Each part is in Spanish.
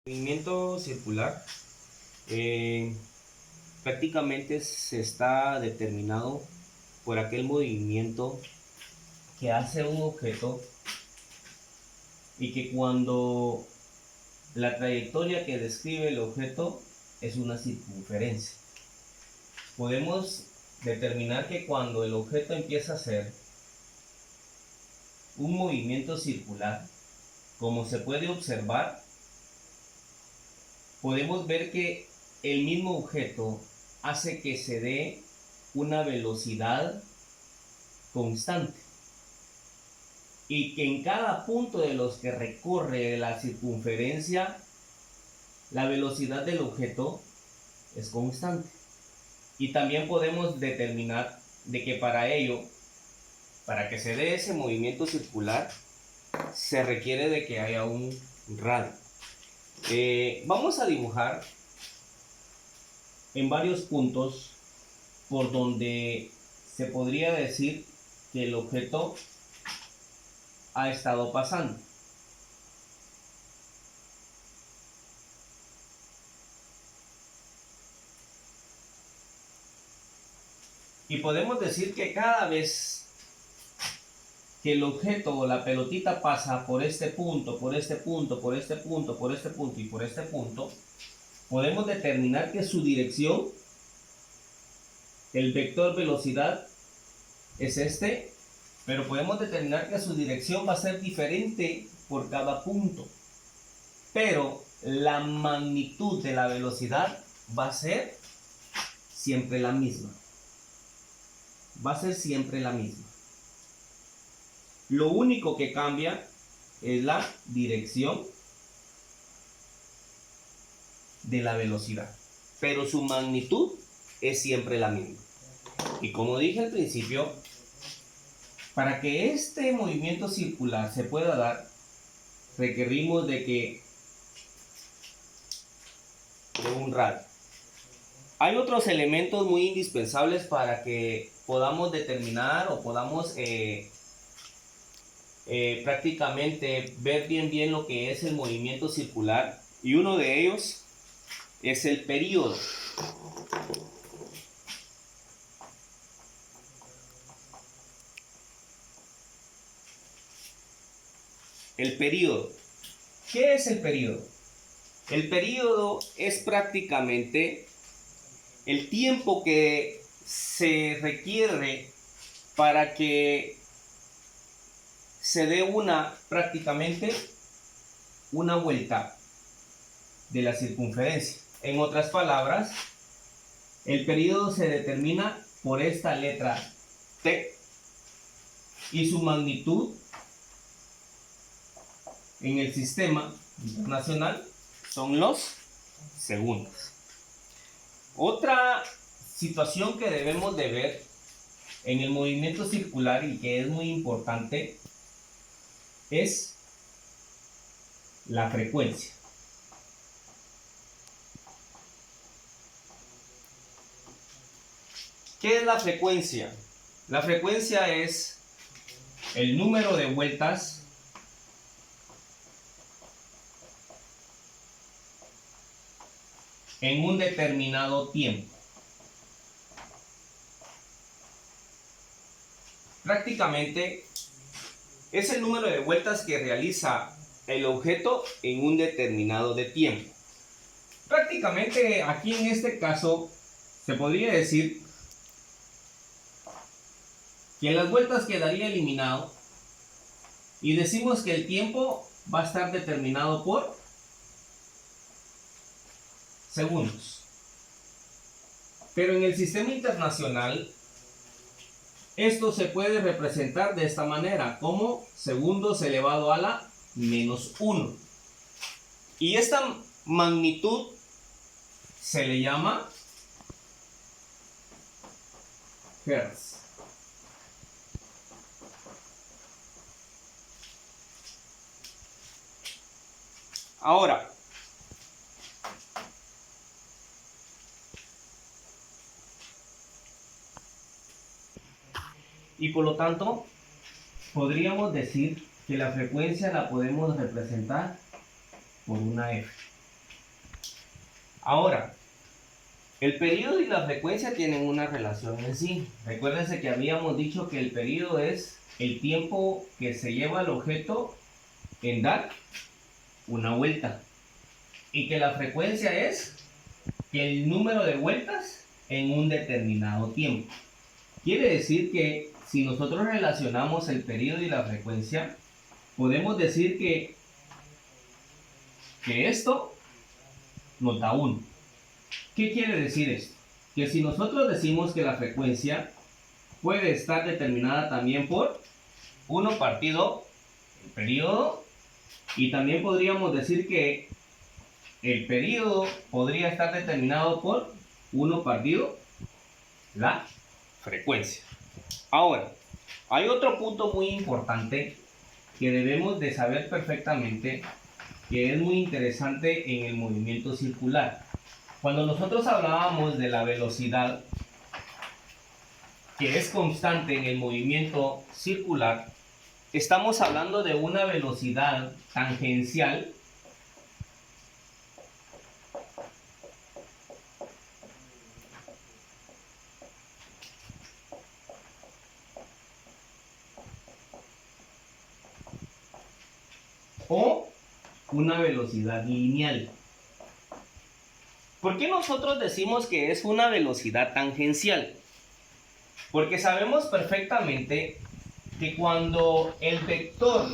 Movimiento circular prácticamente se está determinado por aquel movimiento que hace un objeto y que cuando la trayectoria que describe el objeto es una circunferencia. Podemos determinar que cuando el objeto empieza a hacer un movimiento circular, como se puede observar, podemos ver que el mismo objeto hace que se dé una velocidad constante y que en cada punto de los que recorre la circunferencia, la velocidad del objeto es constante. Y también podemos determinar de que para ello, para que se dé ese movimiento circular, se requiere de que haya un radio. Vamos a dibujar en varios puntos por donde se podría decir que el objeto ha estado pasando. Y podemos decir que cada vez que el objeto o la pelotita pasa por este punto, por este punto, por este punto, por este punto y por este punto, podemos determinar que su dirección, el vector velocidad es este, pero podemos determinar que su dirección va a ser diferente por cada punto. Pero la magnitud de la velocidad va a ser siempre la misma. Va a ser siempre la misma. Lo único que cambia es la dirección de la velocidad, pero su magnitud es siempre la misma. Y como dije al principio, para que este movimiento circular se pueda dar, requerimos de un radio. Hay otros elementos muy indispensables para que podamos determinar o podamos prácticamente ver bien lo que es el movimiento circular, y uno de ellos es el período. El período. ¿Qué es el período? El período es prácticamente el tiempo que se requiere para que se dé prácticamente una vuelta de la circunferencia. En otras palabras, el período se determina por esta letra T y su magnitud en el sistema internacional son los segundos. Otra situación que debemos de ver en el movimiento circular y que es muy importante es la frecuencia. ¿Qué es la frecuencia? La frecuencia es el número de vueltas en un determinado tiempo. Prácticamente es el número de vueltas que realiza el objeto en un determinado de tiempo. Prácticamente aquí en este caso se podría decir que las vueltas quedaría eliminado y decimos que el tiempo va a estar determinado por segundos. Pero en el sistema internacional esto se puede representar de esta manera, como segundos elevado a la -1. Y esta magnitud se le llama hertz. Ahora, y por lo tanto, podríamos decir que la frecuencia la podemos representar por una F. Ahora, el periodo y la frecuencia tienen una relación en sí. Recuérdense que habíamos dicho que el periodo es el tiempo que se lleva el objeto en dar una vuelta. Y que la frecuencia es el número de vueltas en un determinado tiempo. Quiere decir que si nosotros relacionamos el periodo y la frecuencia, podemos decir que esto nos da 1. ¿Qué quiere decir esto? Que si nosotros decimos que la frecuencia puede estar determinada también por 1 partido el periodo, y también podríamos decir que el periodo podría estar determinado por 1 partido la frecuencia. Ahora, hay otro punto muy importante que debemos de saber perfectamente, que es muy interesante en el movimiento circular. Cuando nosotros hablábamos de la velocidad, que es constante en el movimiento circular, estamos hablando de una velocidad tangencial o una velocidad lineal. ¿Por qué nosotros decimos que es una velocidad tangencial? Porque sabemos perfectamente que cuando el vector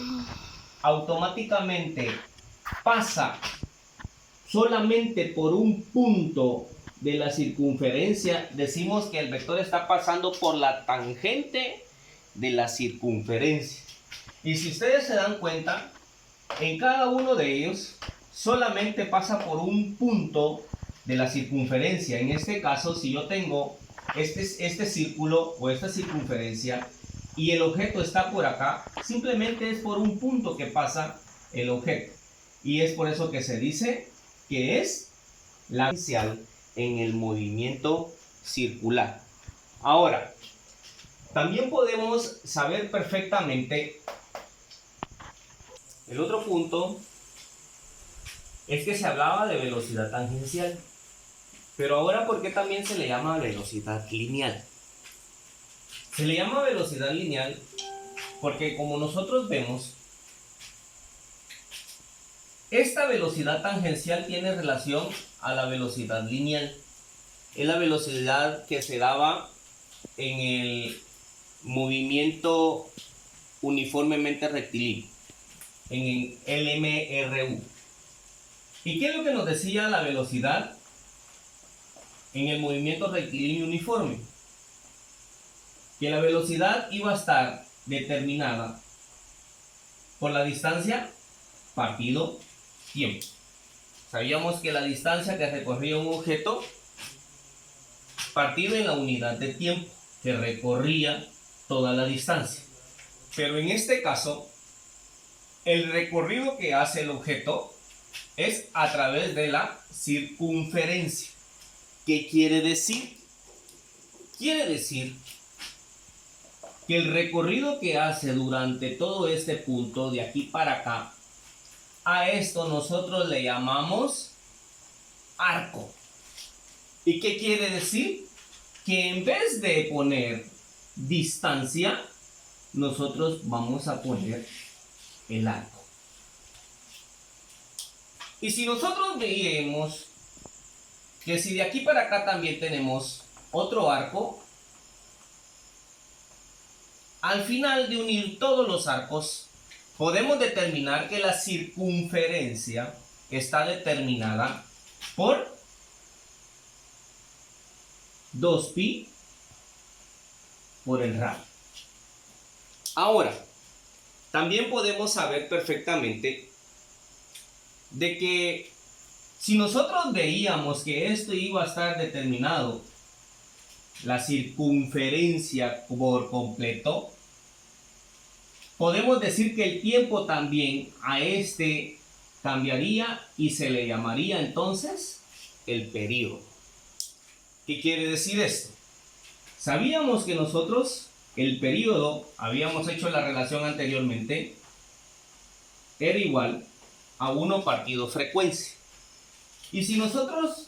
automáticamente pasa solamente por un punto de la circunferencia, decimos que el vector está pasando por la tangente de la circunferencia. Y si ustedes se dan cuenta, en cada uno de ellos solamente pasa por un punto de la circunferencia. En este caso, si yo tengo este círculo o esta circunferencia y el objeto está por acá, simplemente es por un punto que pasa el objeto. Y es por eso que se dice que es la inicial en el movimiento circular. Ahora, también podemos saber perfectamente, el otro punto es que se hablaba de velocidad tangencial. Pero ahora, ¿por qué también se le llama velocidad lineal? Se le llama velocidad lineal porque, como nosotros vemos, esta velocidad tangencial tiene relación a la velocidad lineal. Es la velocidad que se daba en el movimiento uniformemente rectilíneo, en el LMRU. ¿Y qué es lo que nos decía la velocidad en el movimiento rectilíneo uniforme? Que la velocidad iba a estar determinada por la distancia partido tiempo. Sabíamos que la distancia que recorría un objeto partido en la unidad de tiempo que recorría toda la distancia. Pero en este caso, el recorrido que hace el objeto es a través de la circunferencia. ¿Qué quiere decir? Quiere decir que el recorrido que hace durante todo este punto de aquí para acá, a esto nosotros le llamamos arco. ¿Y qué quiere decir? Que en vez de poner distancia, nosotros vamos a poner el arco. Y si nosotros veíamos que si de aquí para acá también tenemos otro arco, al final de unir todos los arcos, podemos determinar que la circunferencia está determinada por 2pi por el radio. Ahora, también podemos saber perfectamente de que si nosotros veíamos que esto iba a estar determinado, la circunferencia por completo, podemos decir que el tiempo también a este cambiaría y se le llamaría entonces el periodo. ¿Qué quiere decir esto? Sabíamos que nosotros el periodo, habíamos hecho la relación anteriormente, era igual a 1 partido frecuencia. Y si nosotros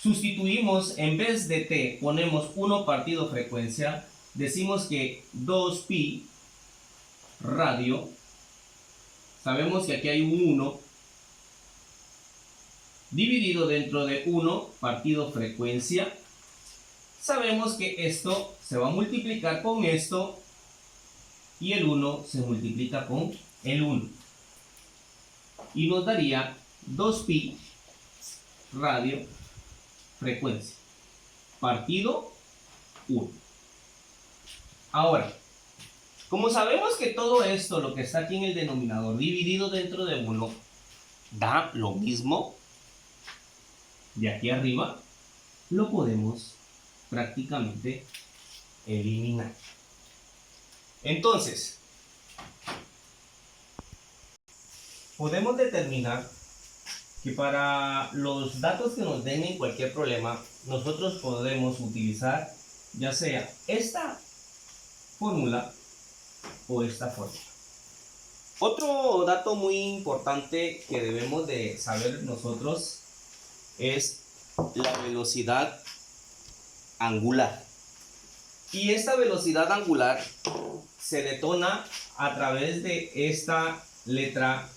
sustituimos, en vez de t, ponemos 1 partido frecuencia, decimos que 2pi radio, sabemos que aquí hay un 1, dividido dentro de 1 partido frecuencia, sabemos que esto se va a multiplicar con esto y el 1 se multiplica con el 1. Y nos daría 2pi radio frecuencia partido 1. Ahora, como sabemos que todo esto, lo que está aquí en el denominador dividido dentro de 1, da lo mismo, de aquí arriba, lo podemos prácticamente eliminar. Entonces, podemos determinar que para los datos que nos den en cualquier problema, nosotros podemos utilizar ya sea esta fórmula o esta fórmula. Otro dato muy importante que debemos de saber nosotros es la velocidad angular. Y esta velocidad angular se detona a través de esta letra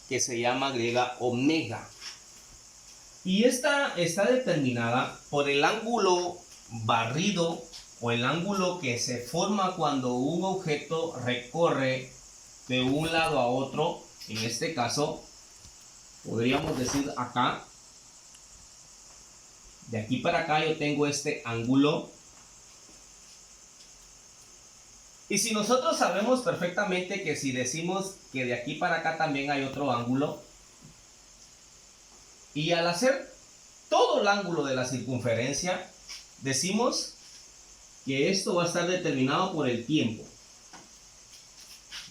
que se llama griega omega. Y esta está determinada por el ángulo barrido o el ángulo que se forma cuando un objeto recorre de un lado a otro. En este caso, podríamos decir acá, de aquí para acá yo tengo este ángulo. Y si nosotros sabemos perfectamente que si decimos que de aquí para acá también hay otro ángulo, y al hacer todo el ángulo de la circunferencia, decimos que esto va a estar determinado por el tiempo.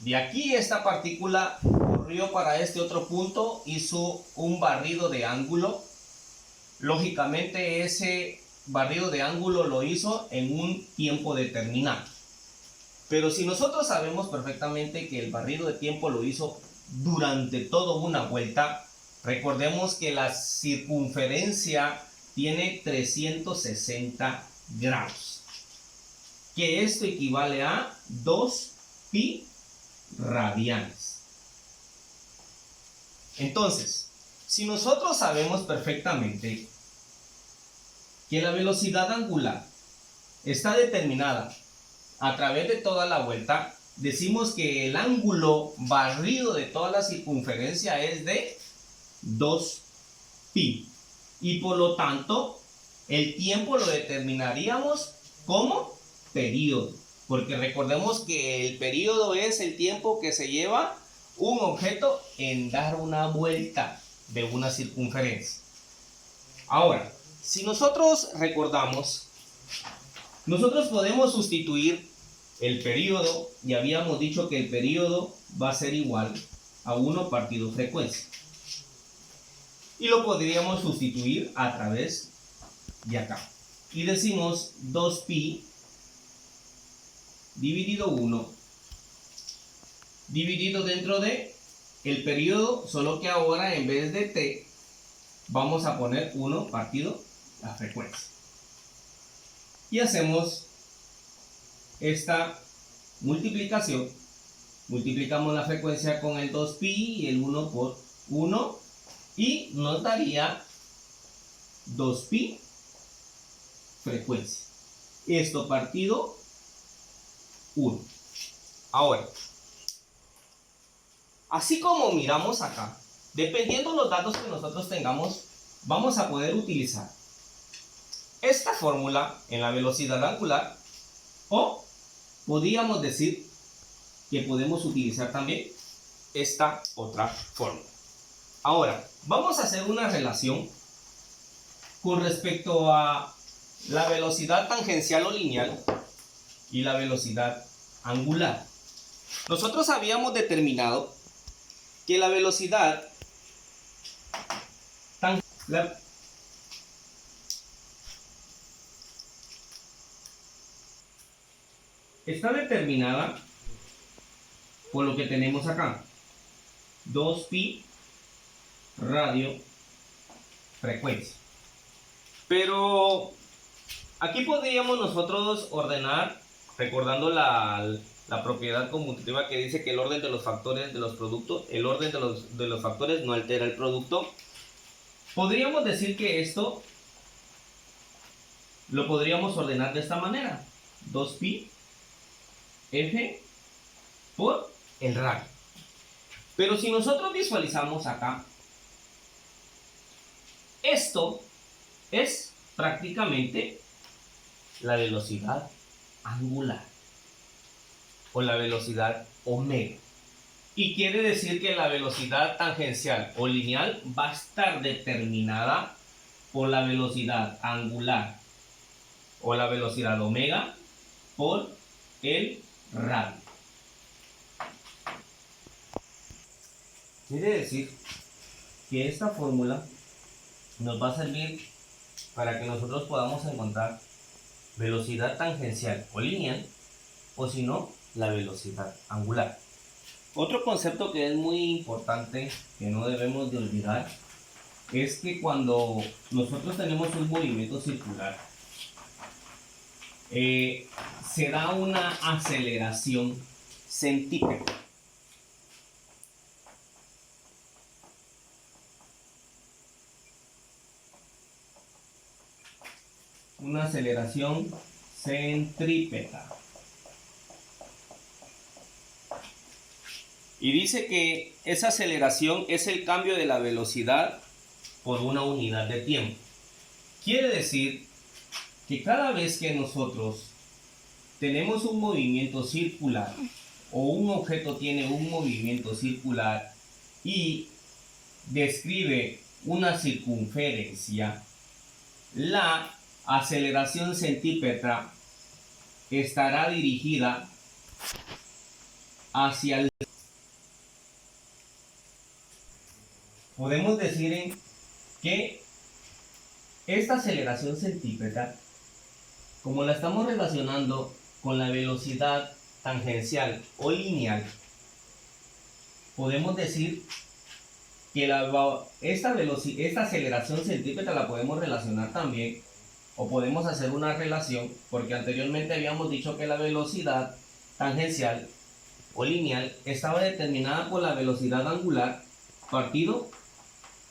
De aquí esta partícula corrió para este otro punto, hizo un barrido de ángulo. Lógicamente ese barrido de ángulo lo hizo en un tiempo determinado. Pero si nosotros sabemos perfectamente que el barrido de tiempo lo hizo durante toda una vuelta, recordemos que la circunferencia tiene 360 grados. Que esto equivale a 2pi radianes. Entonces, si nosotros sabemos perfectamente que la velocidad angular está determinada a través de toda la vuelta, decimos que el ángulo barrido de toda la circunferencia es de 2pi. Y por lo tanto, el tiempo lo determinaríamos como periodo. Porque recordemos que el periodo es el tiempo que se lleva un objeto en dar una vuelta de una circunferencia. Ahora, si nosotros recordamos, nosotros podemos sustituir el periodo, y habíamos dicho que el periodo va a ser igual a 1 partido frecuencia. Y lo podríamos sustituir a través de acá. Y decimos 2pi dividido 1 dividido dentro de el periodo, solo que ahora en vez de t vamos a poner 1 partido la frecuencia. Y hacemos esta multiplicación. Multiplicamos la frecuencia con el 2pi y el 1 por 1 y nos daría 2pi frecuencia. Esto partido 1. Ahora, así como miramos acá, dependiendo de los datos que nosotros tengamos, vamos a poder utilizar esta fórmula en la velocidad angular, o podríamos decir que podemos utilizar también esta otra fórmula. Ahora, vamos a hacer una relación con respecto a la velocidad tangencial o lineal y la velocidad angular. Nosotros habíamos determinado que la velocidad tangencial está determinada por lo que tenemos acá, 2pi radio frecuencia. Pero aquí podríamos nosotros ordenar, recordando la propiedad conmutativa que dice que el orden de los factores de los productos, el orden de los factores no altera el producto. Podríamos decir que esto lo podríamos ordenar de esta manera: 2pi f por el radio. Pero si nosotros visualizamos acá, esto es prácticamente la velocidad angular o la velocidad omega. Y quiere decir que la velocidad tangencial o lineal va a estar determinada por la velocidad angular o la velocidad omega por el radio. Quiere decir que esta fórmula nos va a servir para que nosotros podamos encontrar velocidad tangencial o lineal, o si no, la velocidad angular. Otro concepto que es muy importante, que no debemos de olvidar, es que cuando nosotros tenemos un movimiento circular, se da una aceleración centípeta. Una aceleración centrípeta. Y dice que esa aceleración es el cambio de la velocidad por una unidad de tiempo. Quiere decir que cada vez que nosotros tenemos un movimiento circular o un objeto tiene un movimiento circular y describe una circunferencia, la aceleración centípeta estará dirigida hacia el... Podemos decir que esta aceleración centípeta, como la estamos relacionando con la velocidad tangencial o lineal, podemos decir que esta aceleración centípeta la podemos relacionar también, o podemos hacer una relación, porque anteriormente habíamos dicho que la velocidad tangencial o lineal estaba determinada por la velocidad angular partido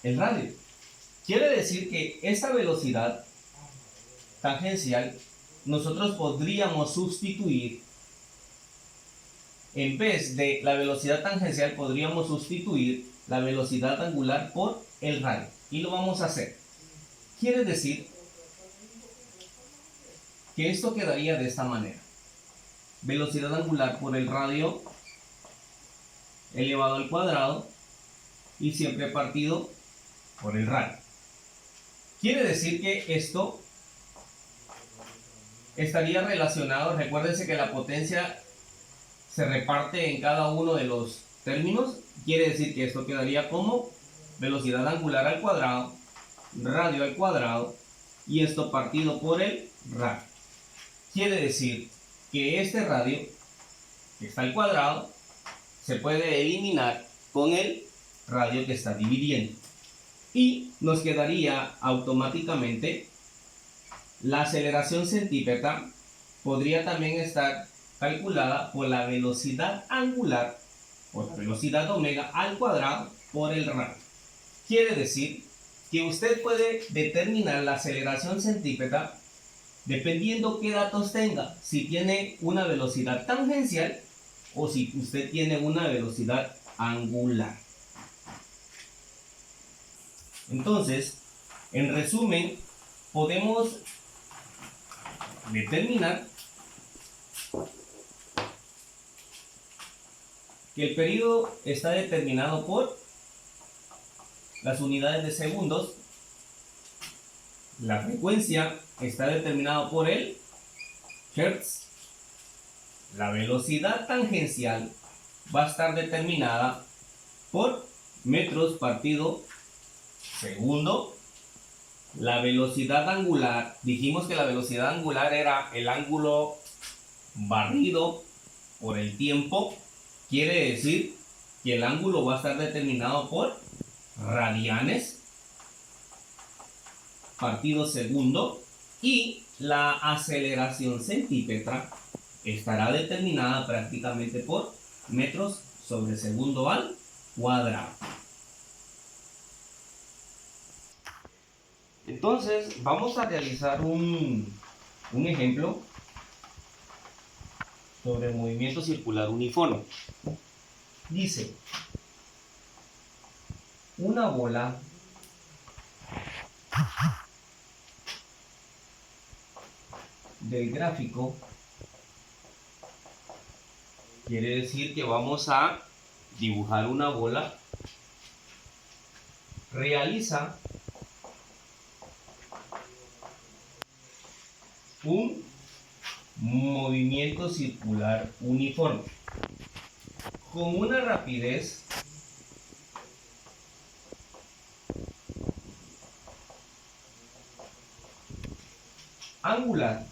el radio. Quiere decir que esta velocidad tangencial nosotros podríamos sustituir, en vez de la velocidad tangencial, podríamos sustituir la velocidad angular por el radio. Y lo vamos a hacer. Quiere decir que esto quedaría de esta manera: velocidad angular por el radio elevado al cuadrado y siempre partido por el radio. Quiere decir que esto estaría relacionado, recuérdense que la potencia se reparte en cada uno de los términos. Quiere decir que esto quedaría como velocidad angular al cuadrado, radio al cuadrado, y esto partido por el radio. Quiere decir que este radio, que está al cuadrado, se puede eliminar con el radio que está dividiendo. Y nos quedaría automáticamente la aceleración centípeta. Podría también estar calculada por la velocidad angular, por la velocidad omega al cuadrado por el radio. Quiere decir que usted puede determinar la aceleración centípeta dependiendo qué datos tenga, si tiene una velocidad tangencial o si usted tiene una velocidad angular. Entonces, en resumen, podemos determinar que el periodo está determinado por las unidades de segundos, la frecuencia está determinada por el hertz, la velocidad tangencial va a estar determinada por metros partido segundo, la velocidad angular, dijimos que la velocidad angular era el ángulo barrido por el tiempo. Quiere decir que el ángulo va a estar determinado por radianes. partido segundo, y la aceleración centípetra estará determinada prácticamente por metros sobre segundo al cuadrado. Entonces vamos a realizar un ejemplo sobre movimiento circular uniforme. Dice, una bola del gráfico quiere decir que vamos a dibujar una bola, realiza un movimiento circular uniforme con una rapidez angular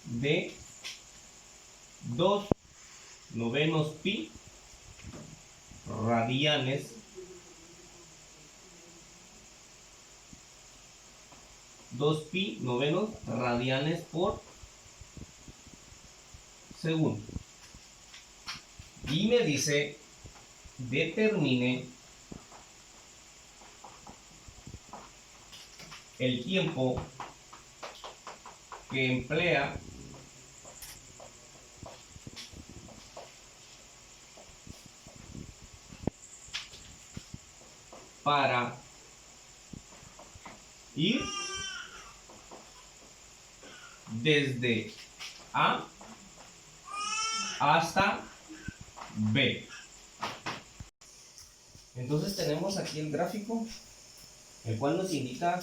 de 2/9 pi radianes por segundo. Y me dice, determine el tiempo que emplea para ir desde A hasta B. Entonces tenemos aquí el gráfico, el cual nos indica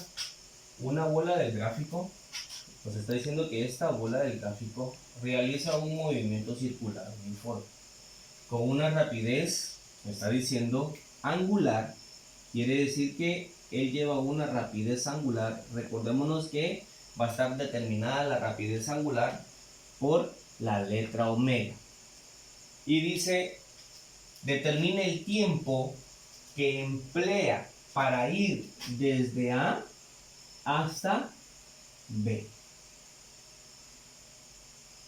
una bola del gráfico. Nos está diciendo que esta bola del gráfico realiza un movimiento circular uniforme con una rapidez, me está diciendo, angular. Quiere decir que él lleva una rapidez angular. Recordémonos que va a estar determinada la rapidez angular por la letra omega. Y dice, determine el tiempo que emplea para ir desde A hasta B.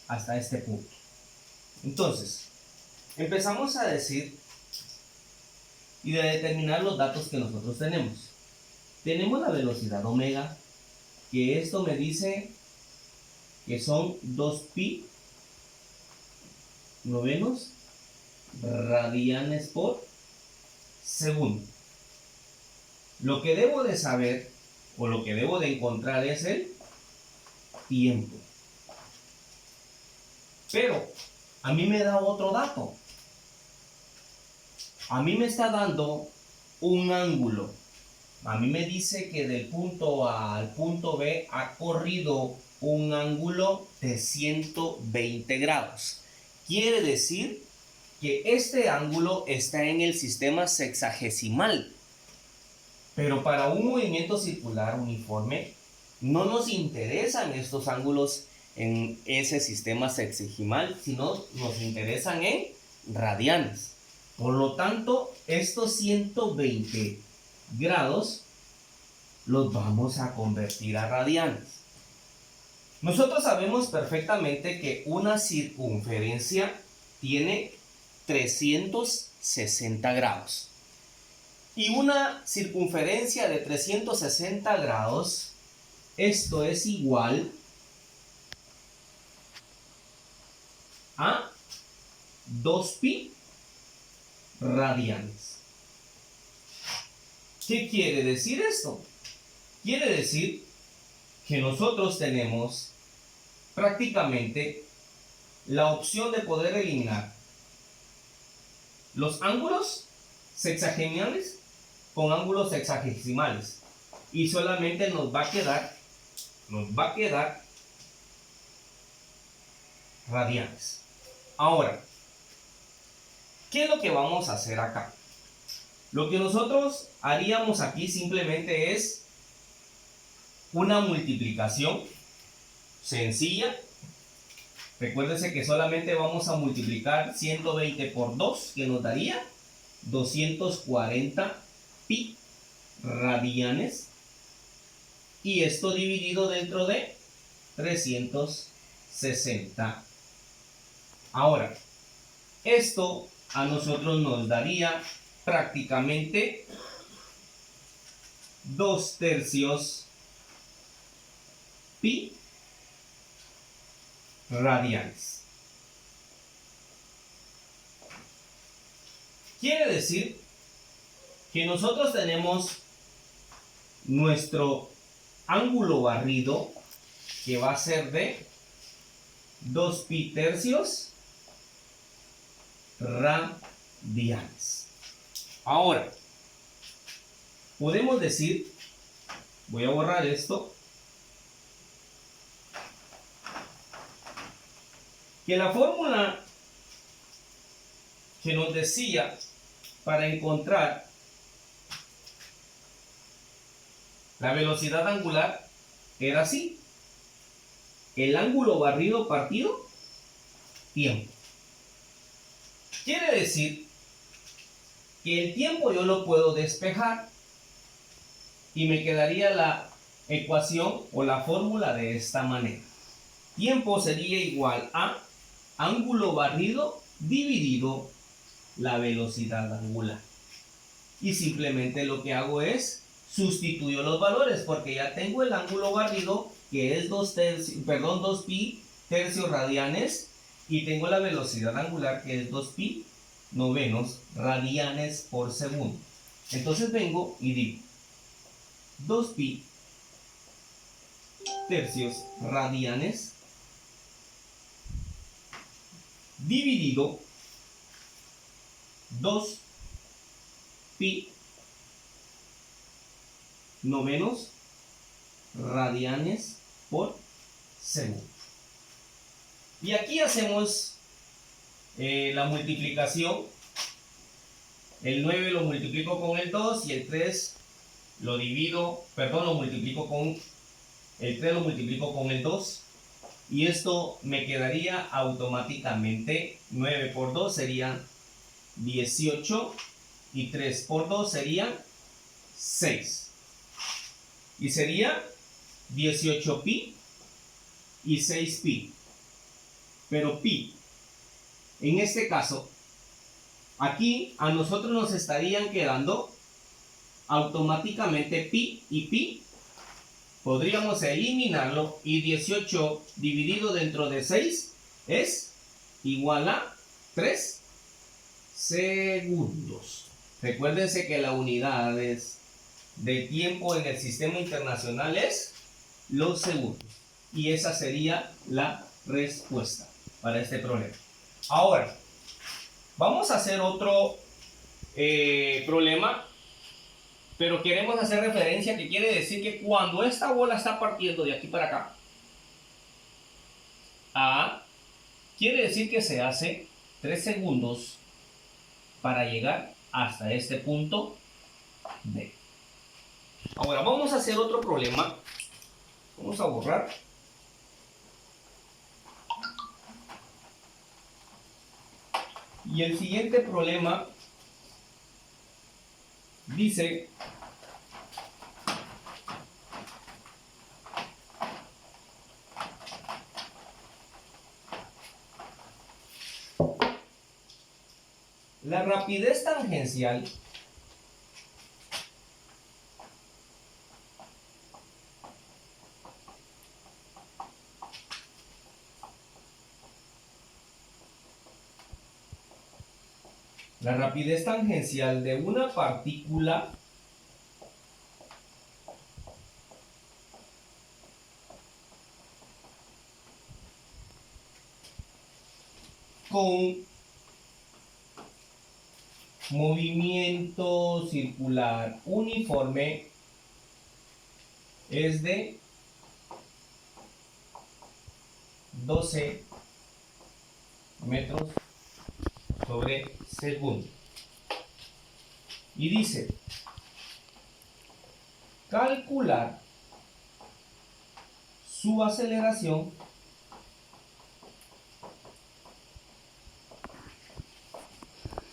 Hasta este punto. Entonces, empezamos a decir y a determinar los datos que nosotros tenemos. Tenemos la velocidad omega, que esto me dice que son 2pi novenos radianes por segundo. Lo que debo de saber o lo que debo de encontrar es el tiempo. Pero a mí me da otro dato. A mí me está dando un ángulo. A mí me dice que del punto A al punto B ha corrido un ángulo de 120 grados. Quiere decir que este ángulo está en el sistema sexagesimal. Pero para un movimiento circular uniforme no nos interesan estos ángulos en ese sistema sexagesimal, sino nos interesan en radianes. Por lo tanto, estos 120 grados los vamos a convertir a radianes. Nosotros sabemos perfectamente que una circunferencia tiene 360 grados. Y una circunferencia de 360 grados, esto es igual a 2pi radianes. ¿Qué quiere decir esto? Quiere decir que nosotros tenemos prácticamente la opción de poder eliminar los ángulos sexagenales con ángulos sexagesimales y solamente nos va a quedar radianes. Ahora, ¿qué es lo que vamos a hacer acá? Lo que nosotros haríamos aquí simplemente es una multiplicación sencilla. Recuérdense que solamente vamos a multiplicar 120 por 2, que nos daría 240 pi radianes, y esto dividido dentro de 360. Ahora, esto a nosotros nos daría prácticamente 2/3 pi radianes. Quiere decir que nosotros tenemos nuestro ángulo barrido, que va a ser de 2 pi tercios radianes. Ahora, podemos decir, voy a borrar esto, que la fórmula que nos decía para encontrar la velocidad angular era así: el ángulo barrido partido tiempo. Quiere decir que el tiempo yo lo puedo despejar y me quedaría la ecuación o la fórmula de esta manera. Tiempo sería igual a ángulo barrido dividido la velocidad angular. Y simplemente lo que hago es sustituyo los valores, porque ya tengo el ángulo barrido, que es 2 pi tercios radianes, y tengo la velocidad angular, que es 2 pi novenos radianes por segundo. Entonces vengo y digo 2 pi tercios radianes dividido 2 pi novenos radianes por segundo. Y aquí hacemos la multiplicación. El 9 lo multiplico con el 2 y el 3 lo multiplico con el 3, lo multiplico con el 2. Y esto me quedaría automáticamente 9 por 2 serían 18 y 3 por 2 serían 6. Y sería 18 pi y 6 pi. Pero pi, en este caso, aquí a nosotros nos estarían quedando automáticamente pi y pi. Podríamos eliminarlo y 18 dividido dentro de 6 es igual a 3 segundos. Recuérdense que la unidad de tiempo en el sistema internacional es los segundos. Y esa sería la respuesta para este problema. Ahora, vamos a hacer otro problema, pero queremos hacer referencia, que quiere decir que cuando esta bola está partiendo de aquí para acá, A, quiere decir que se hace 3 segundos para llegar hasta este punto B. Ahora vamos a hacer otro problema. Vamos a borrar. Y el siguiente problema dice: la rapidez tangencial de una partícula con movimiento circular uniforme es de 12 metros sobre segundo. Y dice: calcular su aceleración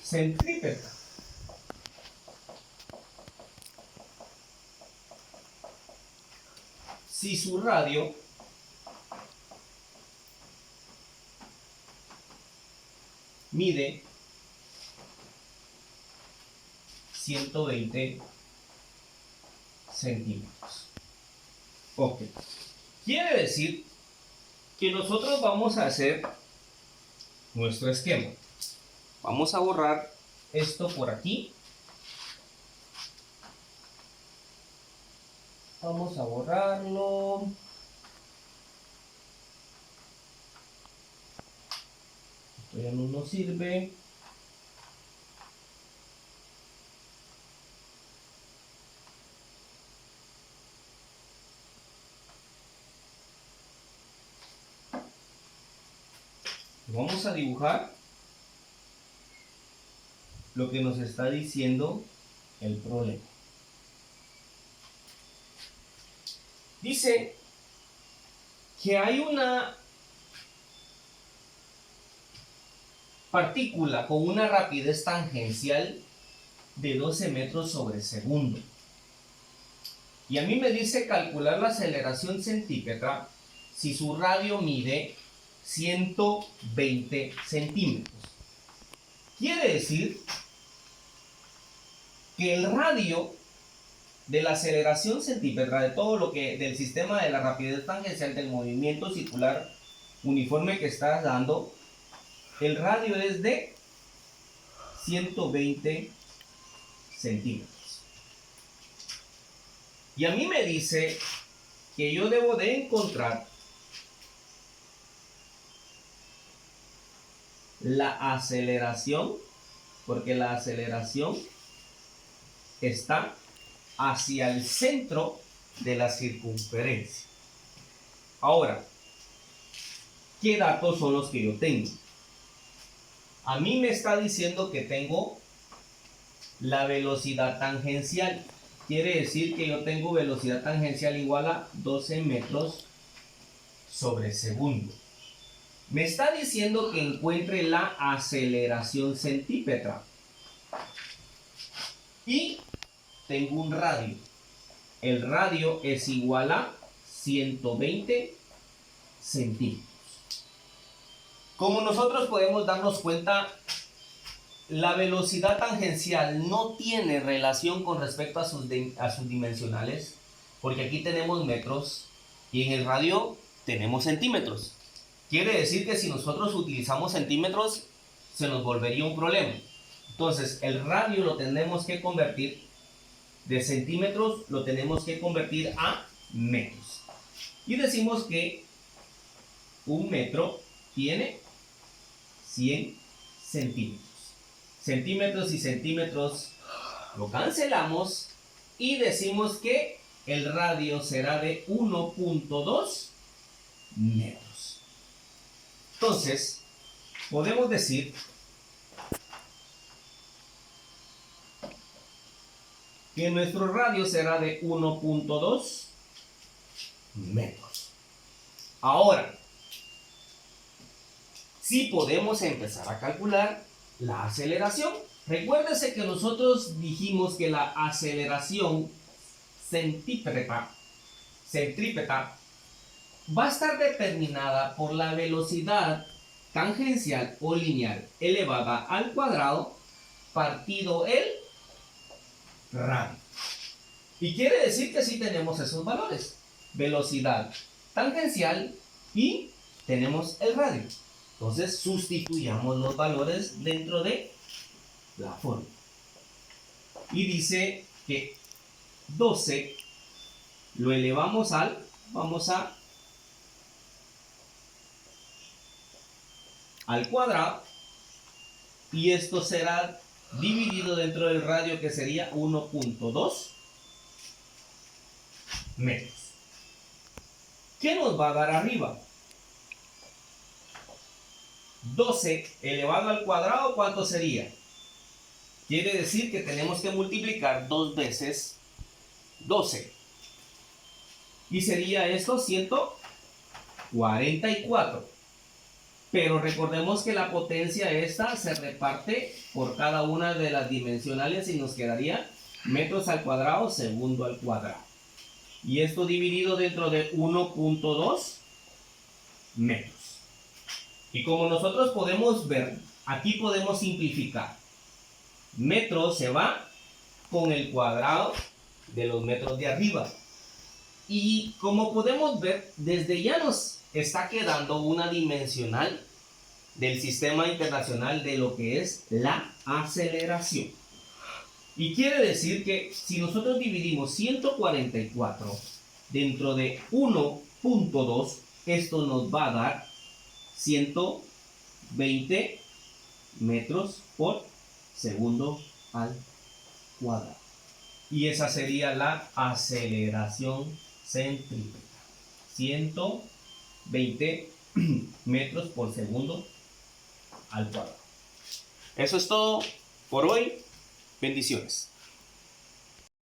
centrípeta. si su radio mide 120 centímetros. Ok. Quiere decir que nosotros vamos a hacer nuestro esquema. Vamos a borrar esto por aquí. Vamos a borrarlo. Esto ya no nos sirve. Vamos a dibujar lo que nos está diciendo el problema. Dice que hay una partícula con una rapidez tangencial de 12 metros sobre segundo. Y a mí me dice calcular la aceleración centípetra si su radio mide 120 centímetros. Quiere decir que el radio de la aceleración centípetra de todo lo que del sistema de la rapidez tangencial del movimiento circular uniforme que está dando, el radio es de 120 centímetros. Y a mí me dice que yo debo de encontrar la aceleración, porque la aceleración está hacia el centro de la circunferencia. Ahora, ¿qué datos son los que yo tengo? A mí me está diciendo que tengo la velocidad tangencial. Quiere decir que yo tengo velocidad tangencial igual a 12 metros sobre segundo. Me está diciendo que encuentre la aceleración centípetra. Y tengo un radio. El radio es igual a 120 centímetros. Como nosotros podemos darnos cuenta, la velocidad tangencial no tiene relación con respecto a sus dimensionales, porque aquí tenemos metros y en el radio tenemos centímetros. Quiere decir que si nosotros utilizamos centímetros, se nos volvería un problema. Entonces, el radio lo tenemos que convertir de centímetros, lo tenemos que convertir a metros. Y decimos que un metro tiene 100 centímetros. Centímetros y centímetros lo cancelamos y decimos que el radio será de 1.2 metros. Entonces, podemos decir que nuestro radio será de 1.2 metros. Ahora, sí podemos empezar a calcular la aceleración. Recuérdese que nosotros dijimos que la aceleración centrípeta va a estar determinada por la velocidad tangencial o lineal elevada al cuadrado partido el radio. Y quiere decir que sí tenemos esos valores. Velocidad tangencial y tenemos el radio. Entonces sustituyamos los valores dentro de la fórmula. Y dice que 12 lo elevamos al cuadrado, y esto será dividido dentro del radio, que sería 1.2 metros. ¿Qué nos va a dar arriba? 12 elevado al cuadrado, ¿cuánto sería? Quiere decir que tenemos que multiplicar 2 veces 12. Y sería esto 144. Pero recordemos que la potencia esta se reparte por cada una de las dimensionales y nos quedaría metros al cuadrado, segundo al cuadrado. y esto dividido dentro de 1.2 metros. Y como nosotros podemos ver, aquí podemos simplificar. Metro se va con el cuadrado de los metros de arriba. Y como podemos ver, desde ya nos está quedando una dimensional del sistema internacional de lo que es la aceleración. Y quiere decir que si nosotros dividimos 144 dentro de 1.2, esto nos va a dar 120 metros por segundo al cuadrado. Y esa sería la aceleración centrípeta. 120 metros por segundo al cuadrado. Eso es todo por hoy. Bendiciones.